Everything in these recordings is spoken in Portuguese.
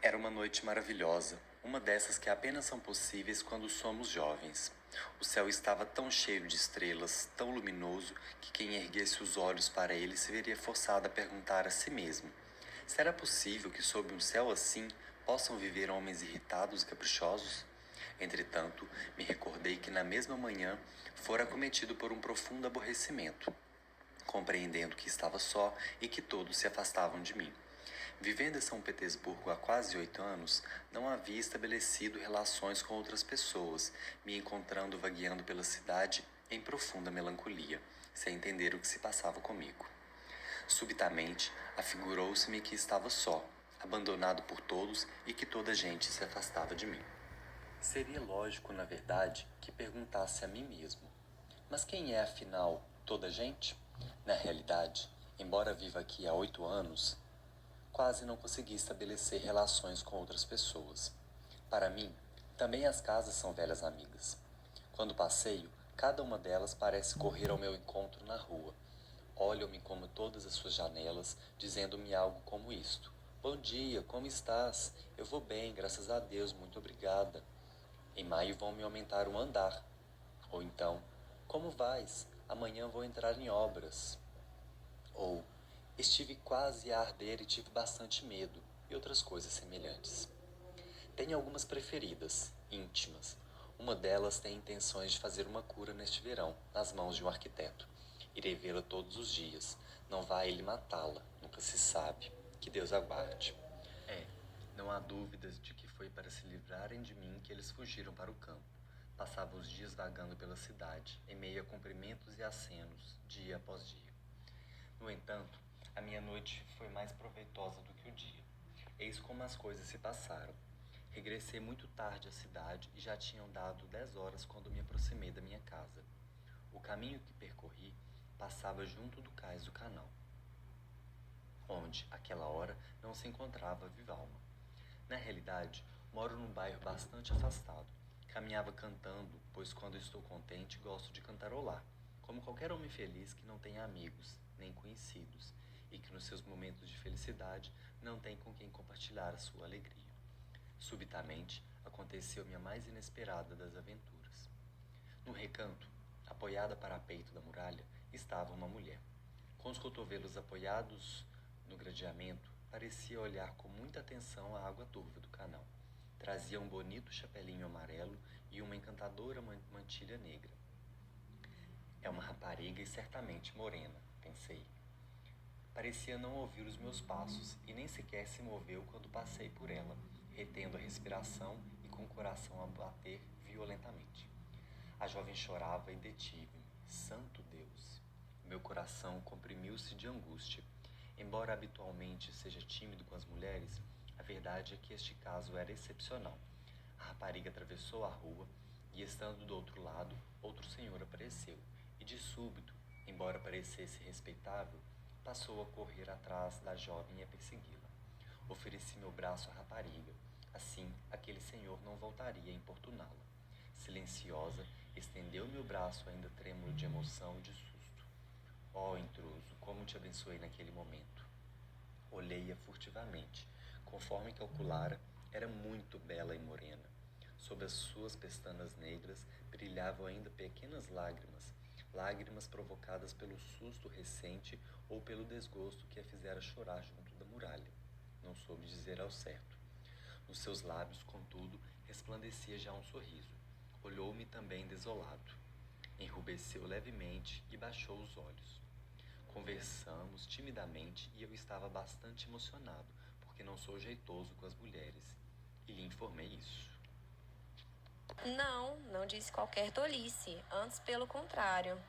Era uma noite maravilhosa, uma dessas que apenas são possíveis quando somos jovens. O céu estava tão cheio de estrelas, tão luminoso, que quem erguesse os olhos para ele se veria forçado a perguntar a si mesmo: será possível que sob um céu assim possam viver homens irritados e caprichosos? Entretanto, me recordei que na mesma manhã fora acometido por um profundo aborrecimento, compreendendo que estava só e que todos se afastavam de mim. Vivendo em São Petersburgo há quase 8 anos, não havia estabelecido relações com outras pessoas, me encontrando vagueando pela cidade em profunda melancolia, sem entender o que se passava comigo. Subitamente, afigurou-se-me que estava só, abandonado por todos e que toda a gente se afastava de mim. Seria lógico, na verdade, que perguntasse a mim mesmo: mas quem é, afinal, toda a gente? Na realidade, embora viva aqui há 8 anos, quase não consegui estabelecer relações com outras pessoas. Para mim, também as casas são velhas amigas. Quando passeio, cada uma delas parece correr ao meu encontro na rua. Olham-me como todas as suas janelas, dizendo-me algo como isto: bom dia, como estás? Eu vou bem, graças a Deus, muito obrigada. Em maio vão me aumentar o andar. Ou então, como vais? Amanhã vou entrar em obras. Ou, estive quase a arder e tive bastante medo, e outras coisas semelhantes. Tenho algumas preferidas, íntimas. Uma delas tem intenções de fazer uma cura neste verão, nas mãos de um arquiteto. Irei vê-la todos os dias. Não vai ele matá-la, nunca se sabe. Que Deus aguarde. Não há dúvidas de que foi para se livrarem de mim que eles fugiram para o campo. Passava os dias vagando pela cidade, em meio a cumprimentos e acenos, dia após dia. No entanto, a minha noite foi mais proveitosa do que o dia. Eis como as coisas se passaram. Regressei muito tarde à cidade e já tinham dado 10 horas quando me aproximei da minha casa. O caminho que percorri passava junto do cais do canal, onde, àquela hora, não se encontrava viva alma. Na realidade, moro num bairro bastante afastado. Caminhava cantando, pois quando estou contente gosto de cantarolar, como qualquer homem feliz que não tenha amigos, nem conhecidos, e que nos seus momentos de felicidade não tem com quem compartilhar a sua alegria. Subitamente, aconteceu-me a mais inesperada das aventuras. No recanto, apoiada para peito da muralha, estava uma mulher. Com os cotovelos apoiados no gradeamento, parecia olhar com muita atenção a água turva do canal. Trazia um bonito chapelinho amarelo e uma encantadora mantilha negra. É uma rapariga e certamente morena, pensei. Parecia não ouvir os meus passos e nem sequer se moveu quando passei por ela, retendo a respiração e com o coração a bater violentamente. A jovem chorava e detive-me. Santo Deus! Meu coração comprimiu-se de angústia. Embora habitualmente seja tímido com as mulheres, a verdade é que este caso era excepcional. A rapariga atravessou a rua e, estando do outro lado, outro senhor apareceu e, de súbito, embora parecesse respeitável, passou a correr atrás da jovem e a persegui-la. Ofereci meu braço à rapariga. Assim, aquele senhor não voltaria a importuná-la. Silenciosa, estendeu-me o braço ainda trêmulo de emoção e de susto. Ó intruso, como te abençoei naquele momento. Olhei-a furtivamente. Conforme calculara, era muito bela e morena. Sob as suas pestanas negras brilhavam ainda pequenas lágrimas, lágrimas provocadas pelo susto recente ou pelo desgosto que a fizera chorar junto da muralha. Não soube dizer ao certo. Nos seus lábios, contudo, resplandecia já um sorriso. Olhou-me também desolado. Enrubesceu levemente e baixou os olhos. Conversamos timidamente e eu estava bastante emocionado, porque não sou jeitoso com as mulheres, e lhe informei isso. Não disse qualquer tolice, antes pelo contrário.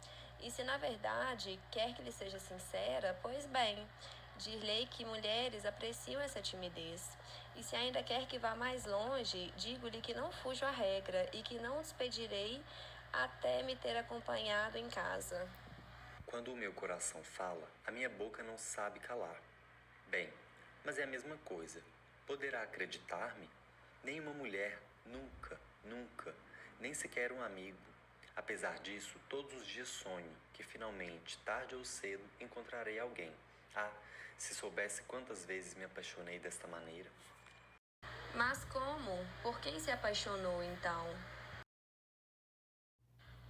E se na verdade quer que lhe seja sincera, pois bem, dir-lhe que mulheres apreciam essa timidez. E se ainda quer que vá mais longe, digo-lhe que não fujo à regra e que não despedirei até me ter acompanhado em casa. Quando o meu coração fala, a minha boca não sabe calar. Bem, mas é a mesma coisa. Poderá acreditar-me? Nenhuma mulher, nunca, nunca, nem sequer um amigo. Apesar disso, todos os dias sonho que finalmente, tarde ou cedo, encontrarei alguém. Ah, se soubesse quantas vezes me apaixonei desta maneira. Mas como? Por quem se apaixonou então?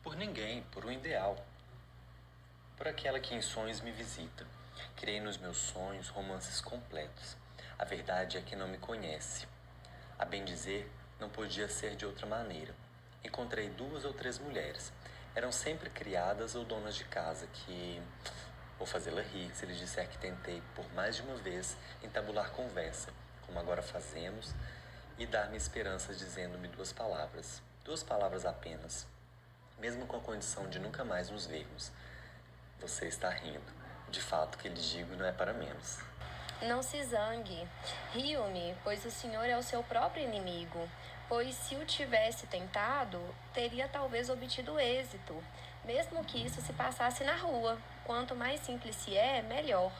Por ninguém, por um ideal. Por aquela que em sonhos me visita. Criei nos meus sonhos romances completos. A verdade é que não me conhece. A bem dizer, não podia ser de outra maneira. Encontrei 2 ou 3 mulheres. Eram sempre criadas ou donas de casa que... Vou fazê-la rir se lhe disser que tentei, por mais de uma vez, entabular conversa, como agora fazemos, e dar-me esperanças dizendo-me 2 palavras. 2 palavras apenas. Mesmo com a condição de nunca mais nos vermos. Você está rindo. De fato, o que lhe digo não é para menos. Não se zangue. Rio-me, pois o senhor é o seu próprio inimigo. Pois se o tivesse tentado, teria talvez obtido êxito, mesmo que isso se passasse na rua. Quanto mais simples se é, melhor.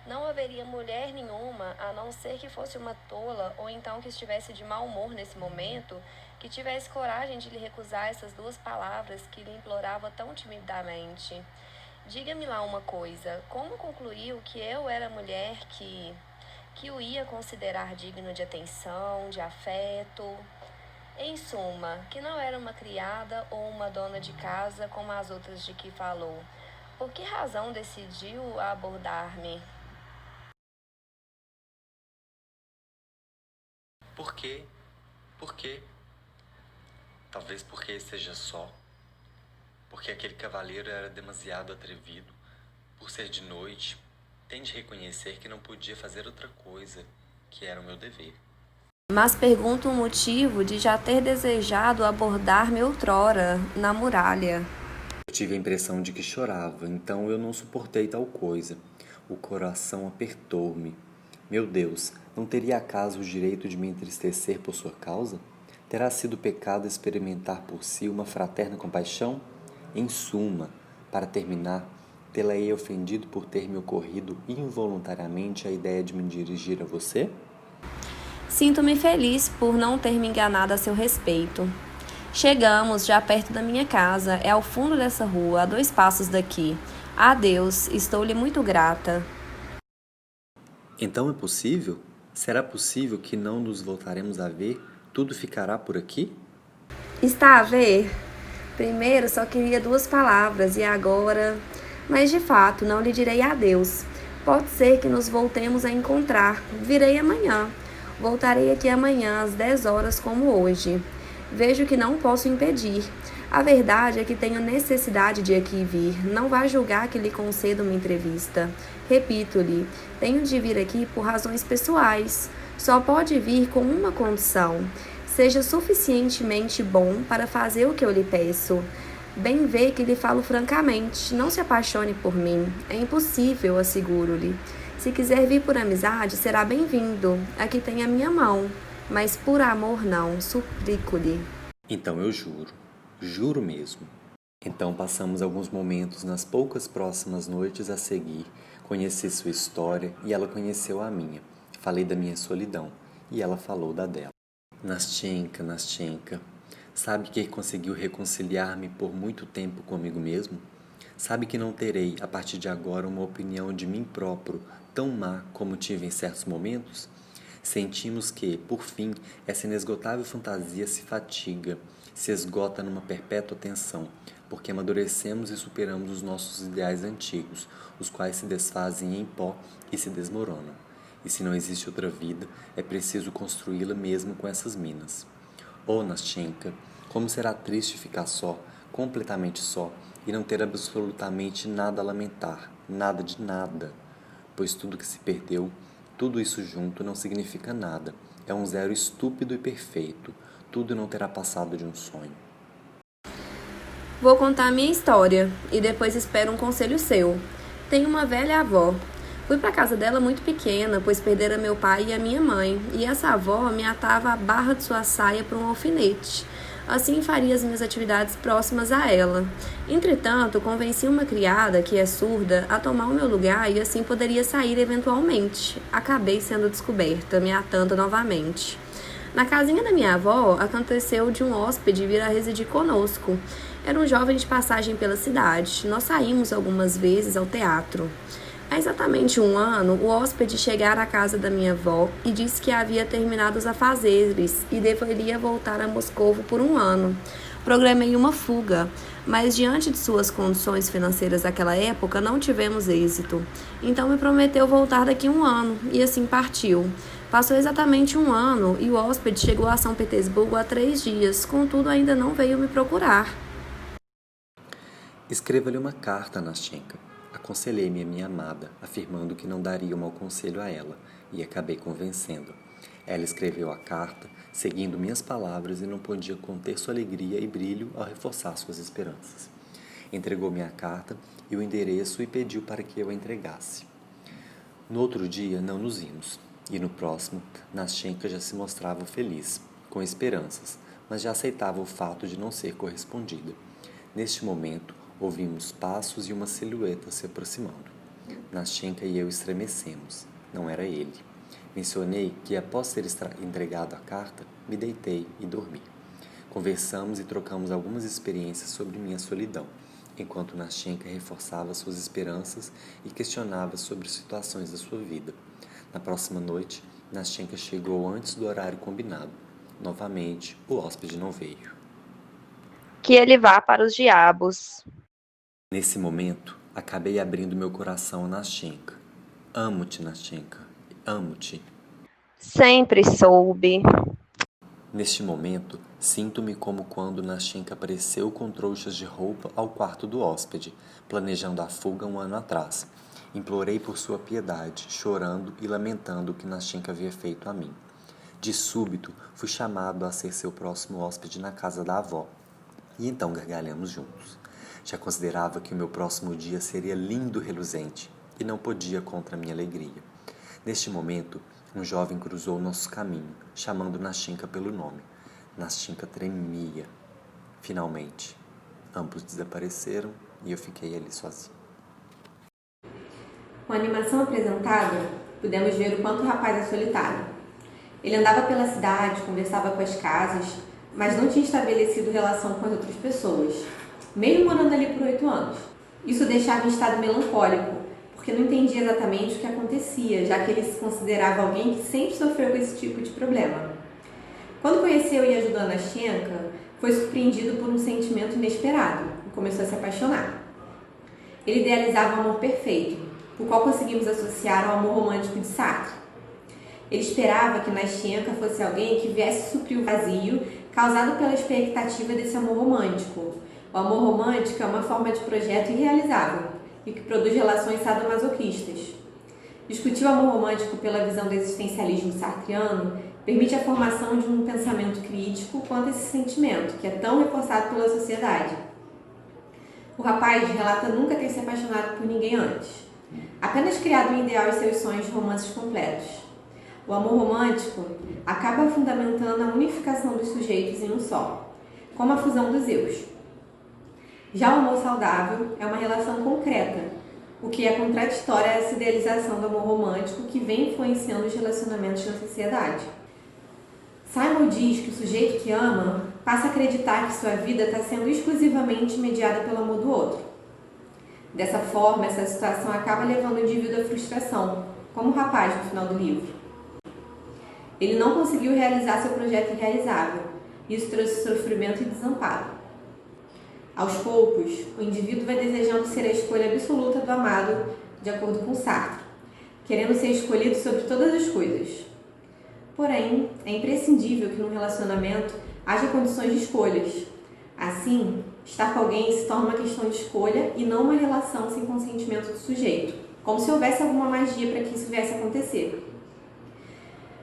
Não haveria mulher nenhuma, a não ser que fosse uma tola, ou então que estivesse de mau humor nesse momento, que tivesse coragem de lhe recusar essas 2 palavras que lhe implorava tão timidamente. Diga-me lá uma coisa, como concluiu que eu era a mulher que o ia considerar digno de atenção, de afeto? Em suma, que não era uma criada ou uma dona de casa como as outras de que falou. Por que razão decidiu abordar-me? Por quê? Por quê? Talvez porque esteja só. Porque aquele cavalheiro era demasiado atrevido. Por ser de noite, tem de reconhecer que não podia fazer outra coisa, que era o meu dever. Mas pergunto o motivo de já ter desejado abordar-me outrora, na muralha. Eu tive a impressão de que chorava, então eu não suportei tal coisa. O coração apertou-me. Meu Deus, não teria acaso o direito de me entristecer por sua causa? Terá sido pecado experimentar por si uma fraterna compaixão? Em suma, para terminar, tê-la-ei ofendido por ter me ocorrido involuntariamente a ideia de me dirigir a você? Sinto-me feliz por não ter me enganado a seu respeito. Chegamos já perto da minha casa, é ao fundo dessa rua, a 2 passos daqui. Adeus, estou-lhe muito grata. Então é possível? Será possível que não nos voltaremos a ver? Tudo ficará por aqui? Está a ver? Primeiro só queria 2 palavras e agora... Mas de fato, não lhe direi adeus. Pode ser que nos voltemos a encontrar. Virei amanhã. Voltarei aqui amanhã às 10 horas como hoje. Vejo que não posso impedir. A verdade é que tenho necessidade de aqui vir. Não vá julgar que lhe concedo uma entrevista. Repito-lhe, tenho de vir aqui por razões pessoais. Só pode vir com uma condição. Seja suficientemente bom para fazer o que eu lhe peço. Bem vê que lhe falo francamente. Não se apaixone por mim. É impossível, asseguro-lhe. Se quiser vir por amizade, será bem-vindo. Aqui tem a minha mão. Mas por amor não, suplico-lhe. Então eu juro. Juro mesmo. Então passamos alguns momentos nas poucas próximas noites a seguir. Conheci sua história e ela conheceu a minha. Falei da minha solidão e ela falou da dela. Nastyenka, sabe que conseguiu reconciliar-me por muito tempo comigo mesmo? Sabe que não terei, a partir de agora, uma opinião de mim próprio tão má como tive em certos momentos? Sentimos que, por fim, essa inesgotável fantasia se fatiga, se esgota numa perpétua tensão, porque amadurecemos e superamos os nossos ideais antigos, os quais se desfazem em pó e se desmoronam. E se não existe outra vida, é preciso construí-la mesmo com essas minas. Oh, Nastyenka, como será triste ficar só, completamente só, e não ter absolutamente nada a lamentar, nada de nada, pois tudo que se perdeu, tudo isso junto não significa nada, é um zero estúpido e perfeito, tudo não terá passado de um sonho. Vou contar a minha história e depois espero um conselho seu. Tenho uma velha avó. Fui para casa dela muito pequena, pois perdera meu pai e a minha mãe, e essa avó me atava a barra de sua saia por um alfinete. Assim faria as minhas atividades próximas a ela. Entretanto, convenci uma criada, que é surda, a tomar o meu lugar e assim poderia sair eventualmente. Acabei sendo descoberta, me atando novamente. Na casinha da minha avó, aconteceu de um hóspede vir a residir conosco. Era um jovem de passagem pela cidade. Nós saímos algumas vezes ao teatro. Há exatamente um ano, o hóspede chegara à casa da minha avó e disse que havia terminado os afazeres e deveria voltar a Moscovo por um ano. Programei uma fuga, mas diante de suas condições financeiras daquela época, não tivemos êxito. Então me prometeu voltar daqui a um ano, e assim partiu. Passou exatamente um ano e o hóspede chegou a São Petersburgo há 3 dias, contudo ainda não veio me procurar. Escreva-lhe uma carta, Nastenka. Aconselhei-me a minha amada, afirmando que não daria um mau conselho a ela, e acabei convencendo. Ela escreveu a carta, seguindo minhas palavras, e não podia conter sua alegria e brilho ao reforçar suas esperanças. Entregou-me a carta e o endereço e pediu para que eu a entregasse. No outro dia, não nos vimos, e no próximo, Nastenka já se mostrava feliz, com esperanças, mas já aceitava o fato de não ser correspondida. Neste momento, ouvimos passos e uma silhueta se aproximando. Nastenka e eu estremecemos. Não era ele. Mencionei que, após ter entregado a carta, me deitei e dormi. Conversamos e trocamos algumas experiências sobre minha solidão, enquanto Nastenka reforçava suas esperanças e questionava sobre situações da sua vida. Na próxima noite, Nastenka chegou antes do horário combinado. Novamente, o hóspede não veio. Que ele vá para os diabos. Nesse momento, acabei abrindo meu coração a Nastenka. Amo-te, Nastenka. Amo-te. Sempre soube. Neste momento, sinto-me como quando Nastenka apareceu com trouxas de roupa ao quarto do hóspede, planejando a fuga um ano atrás. Implorei por sua piedade, chorando e lamentando o que Nastenka havia feito a mim. De súbito, fui chamado a ser seu próximo hóspede na casa da avó. E então gargalhamos juntos. Já considerava que o meu próximo dia seria lindo e reluzente, e não podia contra a minha alegria. Neste momento, um jovem cruzou nosso caminho, chamando Nastenka pelo nome. Nastenka tremia. Finalmente, ambos desapareceram e eu fiquei ali sozinho. Com a animação apresentada, pudemos ver o quanto o rapaz é solitário. Ele andava pela cidade, conversava com as casas, mas não tinha estabelecido relação com as outras pessoas, mesmo morando ali por 8 anos. Isso o deixava em estado melancólico, porque não entendia exatamente o que acontecia, já que ele se considerava alguém que sempre sofreu com esse tipo de problema. Quando conheceu e ajudou a Nastenka, foi surpreendido por um sentimento inesperado e começou a se apaixonar. Ele idealizava o amor perfeito, o qual conseguimos associar ao amor romântico de Sartre. Ele esperava que Nastenka fosse alguém que viesse suprir o vazio causado pela expectativa desse amor romântico. O amor romântico é uma forma de projeto irrealizável e que produz relações sadomasoquistas. Discutir o amor romântico pela visão do existencialismo sartriano permite a formação de um pensamento crítico quanto a esse sentimento, que é tão reforçado pela sociedade. O rapaz relata nunca ter se apaixonado por ninguém antes, apenas criado um ideal e seus sonhos de romances completos. O amor romântico acaba fundamentando a unificação dos sujeitos em um só, como a fusão dos eus. Já o amor saudável é uma relação concreta, o que é contraditório a essa idealização do amor romântico que vem influenciando os relacionamentos na sociedade. Simon diz que o sujeito que ama passa a acreditar que sua vida está sendo exclusivamente mediada pelo amor do outro. Dessa forma, essa situação acaba levando o indivíduo à frustração, como o rapaz no final do livro. Ele não conseguiu realizar seu projeto irrealizável. Isso trouxe sofrimento e desamparo. Aos poucos, o indivíduo vai desejando ser a escolha absoluta do amado, de acordo com Sartre, querendo ser escolhido sobre todas as coisas. Porém, é imprescindível que num relacionamento haja condições de escolhas. Assim, estar com alguém se torna uma questão de escolha e não uma relação sem consentimento do sujeito, como se houvesse alguma magia para que isso viesse a acontecer.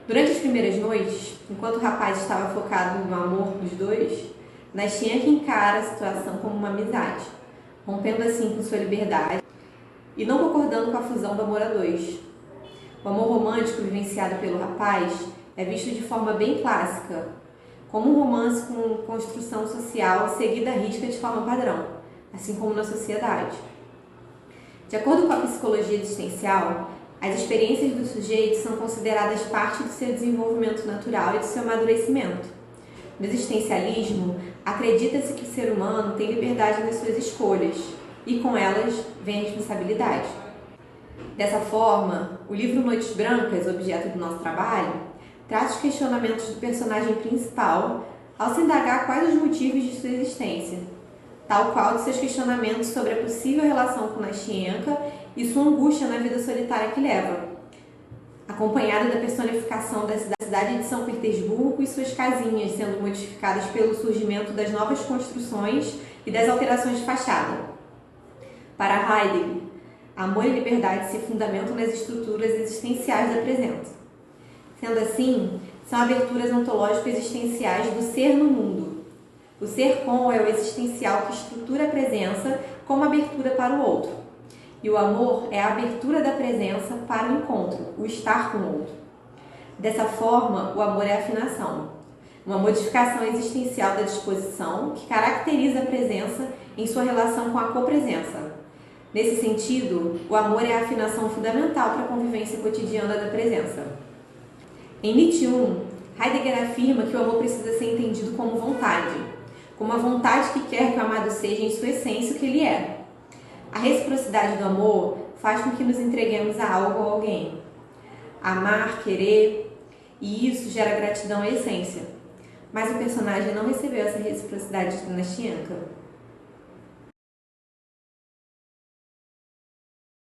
Durante as primeiras noites, enquanto o rapaz estava focado no amor dos dois, Nastenka encara a situação como uma amizade, rompendo assim com sua liberdade e não concordando com a fusão do amor a dois. O amor romântico vivenciado pelo rapaz é visto de forma bem clássica, como um romance com construção social seguida à risca de forma padrão, assim como na sociedade. De acordo com a psicologia existencial, as experiências do sujeito são consideradas parte do seu desenvolvimento natural e do seu amadurecimento. No existencialismo, acredita-se que o ser humano tem liberdade nas suas escolhas e, com elas, vem a responsabilidade. Dessa forma, o livro Noites Brancas, objeto do nosso trabalho, traz os questionamentos do personagem principal ao se indagar quais os motivos de sua existência, tal qual de seus questionamentos sobre a possível relação com Natienka e sua angústia na vida solitária que leva, acompanhada da personificação da cidade de São Petersburgo e suas casinhas sendo modificadas pelo surgimento das novas construções e das alterações de fachada. Para Heidegger, amor e liberdade se fundamentam nas estruturas existenciais da presença. Sendo assim, são aberturas ontológicas existenciais do ser no mundo. O ser com é o existencial que estrutura a presença como abertura para o outro. E o amor é a abertura da presença para o encontro, o estar com o outro. Dessa forma, o amor é a afinação, uma modificação existencial da disposição que caracteriza a presença em sua relação com a copresença. Nesse sentido, o amor é a afinação fundamental para a convivência cotidiana da presença. Em Nietzsche 1, Heidegger afirma que o amor precisa ser entendido como vontade, como a vontade que quer que o amado seja em sua essência o que ele é. A reciprocidade do amor faz com que nos entreguemos a algo ou alguém. Amar, querer, e isso gera gratidão à essência. Mas o personagem não recebeu essa reciprocidade de Natienka.